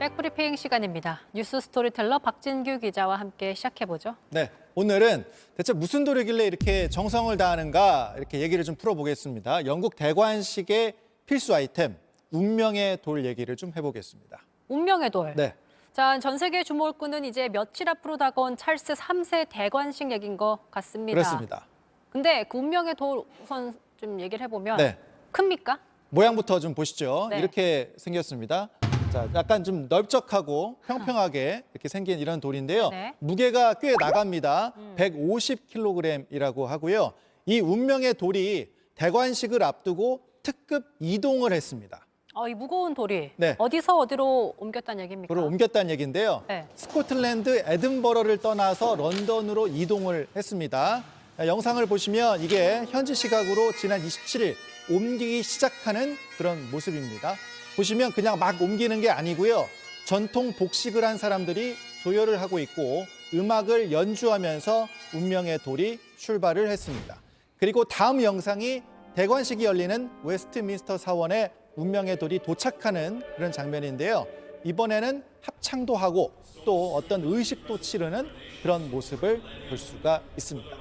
백브리핑 시간입니다. 뉴스 스토리텔러 박진규 기자와 함께 시작해보죠. 네, 오늘은 대체 무슨 도리길래 이렇게 정성을 다하는가 이렇게 얘기를 좀 풀어보겠습니다. 영국 대관식의 필수 아이템, 운명의 돌 얘기를 좀 해보겠습니다. 운명의 돌. 네. 자, 전 세계 주목을 끄는 이제 며칠 앞으로 다가온 찰스 3세 대관식 얘기인 것 같습니다. 그렇습니다. 근데 그 운명의 돌 우선 좀 얘기를 해보면 네. 큽니까? 모양부터 좀 보시죠. 네. 이렇게 생겼습니다. 자, 약간 좀 넓적하고 평평하게 이렇게 생긴 이런 돌인데요. 네. 무게가 꽤 나갑니다. 150kg이라고 하고요. 이 운명의 돌이 대관식을 앞두고 특급 이동을 했습니다. 이 무거운 돌이 네. 어디서 어디로 옮겼다는 얘기입니까? 그걸 옮겼다는 얘기인데요. 네. 스코틀랜드 에든버러를 떠나서 런던으로 이동을 했습니다. 영상을 보시면 이게 현지 시각으로 지난 27일 옮기기 시작하는 그런 모습입니다. 보시면 그냥 막 옮기는 게 아니고요. 전통 복식을 한 사람들이 조열을 하고 있고 음악을 연주하면서 운명의 돌이 출발을 했습니다. 그리고 다음 영상이 대관식이 열리는 웨스트민스터 사원에 운명의 돌이 도착하는 그런 장면인데요. 이번에는 합창도 하고 또 어떤 의식도 치르는 그런 모습을 볼 수가 있습니다.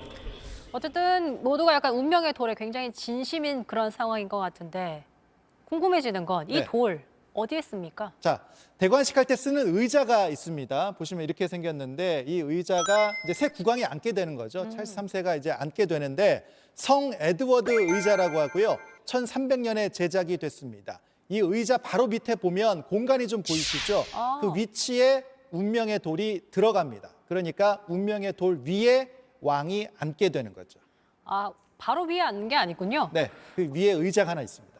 어쨌든 모두가 약간 운명의 돌에 굉장히 진심인 그런 상황인 것 같은데 궁금해지는 건 이 네. 돌 어디에 씁니까? 자, 대관식 할 때 쓰는 의자가 있습니다. 보시면 이렇게 생겼는데 이 의자가 이제 새 국왕이 앉게 되는 거죠. 찰스 3세가 이제 앉게 되는데 성 에드워드 의자라고 하고요. 1300년에 제작이 됐습니다. 이 의자 바로 밑에 보면 공간이 좀 보이시죠? 그 위치에 운명의 돌이 들어갑니다. 그러니까 운명의 돌 위에 왕이 앉게 되는 거죠. 바로 위에 앉는 게 아니군요. 네, 그 위에 의자가 하나 있습니다.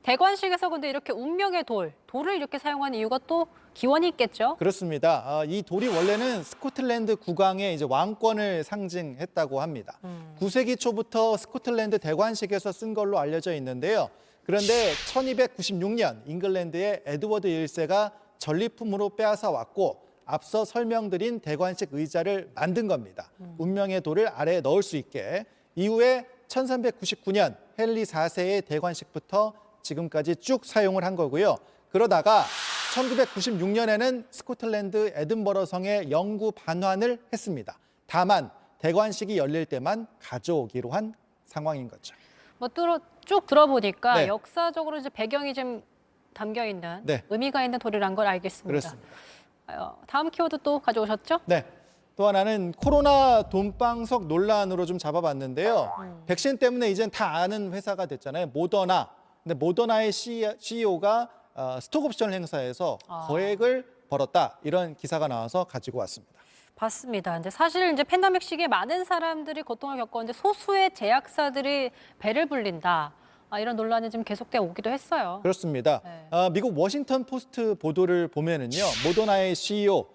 대관식에서 근데 이렇게 운명의 돌을 이렇게 사용하는 이유가 또 기원이 있겠죠? 그렇습니다. 이 돌이 원래는 스코틀랜드 국왕의 이제 왕권을 상징했다고 합니다. 9세기 초부터 스코틀랜드 대관식에서 쓴 걸로 알려져 있는데요. 그런데 1296년 잉글랜드의 에드워드 1세가 전리품으로 빼앗아 왔고 앞서 설명드린 대관식 의자를 만든 겁니다. 운명의 돌을 아래에 넣을 수 있게. 이후에 1399년 헨리 4세의 대관식부터 지금까지 쭉 사용을 한 거고요. 그러다가 1996년에는 스코틀랜드 에든버러 성에 영구 반환을 했습니다. 다만 대관식이 열릴 때만 가져오기로 한 상황인 거죠. 쭉 들어보니까 네. 역사적으로 이제 배경이 좀 담겨 있는 네. 의미가 있는 돌이란 걸 알겠습니다. 그렇습니다. 다음 키워드 또 가져오셨죠? 네. 또 하나는 코로나 돈방석 논란으로 좀 잡아봤는데요. 백신 때문에 이젠 다 아는 회사가 됐잖아요. 모더나. 근데 모더나의 CEO가 스톡옵션 행사에서 거액을 벌었다. 이런 기사가 나와서 가지고 왔습니다. 봤습니다. 근데 사실 이제 팬데믹 시기에 많은 사람들이 고통을 겪었는데 소수의 제약사들이 배를 불린다. 이런 논란이 좀 계속돼 오기도 했어요. 그렇습니다. 네. 미국 워싱턴 포스트 보도를 보면은요, 모더나의 CEO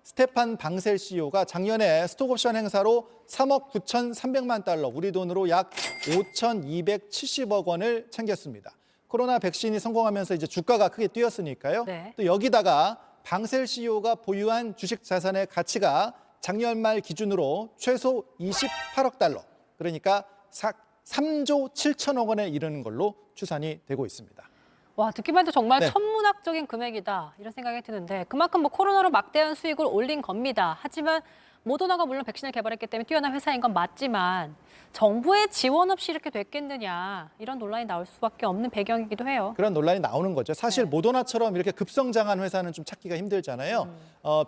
스테판 방셀 CEO가 작년에 스톡옵션 행사로 3억 9,300만 달러, 우리 돈으로 약 5,270억 원을 챙겼습니다. 코로나 백신이 성공하면서 이제 주가가 크게 뛰었으니까요. 네. 또 여기다가 방셀 CEO가 보유한 주식 자산의 가치가 작년 말 기준으로 최소 28억 달러, 그러니까 3조 7천억 원에 이르는 걸로 추산이 되고 있습니다. 와, 듣기만 해도 정말 네. 천문학적인 금액이다 이런 생각이 드는데 그만큼 코로나로 막대한 수익을 올린 겁니다. 하지만 모더나가 물론 백신을 개발했기 때문에 뛰어난 회사인 건 맞지만 정부의 지원 없이 이렇게 됐겠느냐 이런 논란이 나올 수밖에 없는 배경이기도 해요. 그런 논란이 나오는 거죠. 사실 네. 모더나처럼 이렇게 급성장한 회사는 좀 찾기가 힘들잖아요.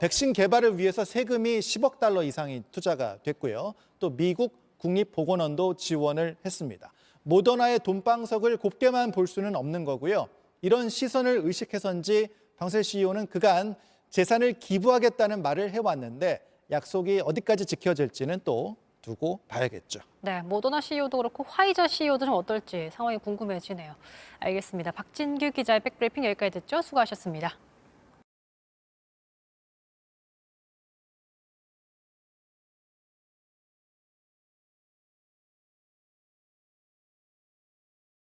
백신 개발을 위해서 세금이 10억 달러 이상이 투자가 됐고요. 또 미국 국립보건원도 지원을 했습니다. 모더나의 돈방석을 곱게만 볼 수는 없는 거고요. 이런 시선을 의식해서인지 방셀 CEO는 그간 재산을 기부하겠다는 말을 해왔는데 약속이 어디까지 지켜질지는 또 두고 봐야겠죠. 네, 모더나 CEO도 그렇고 화이자 CEO도 좀 어떨지 상황이 궁금해지네요. 알겠습니다. 박진규 기자의 백브리핑 여기까지 듣죠. 수고하셨습니다.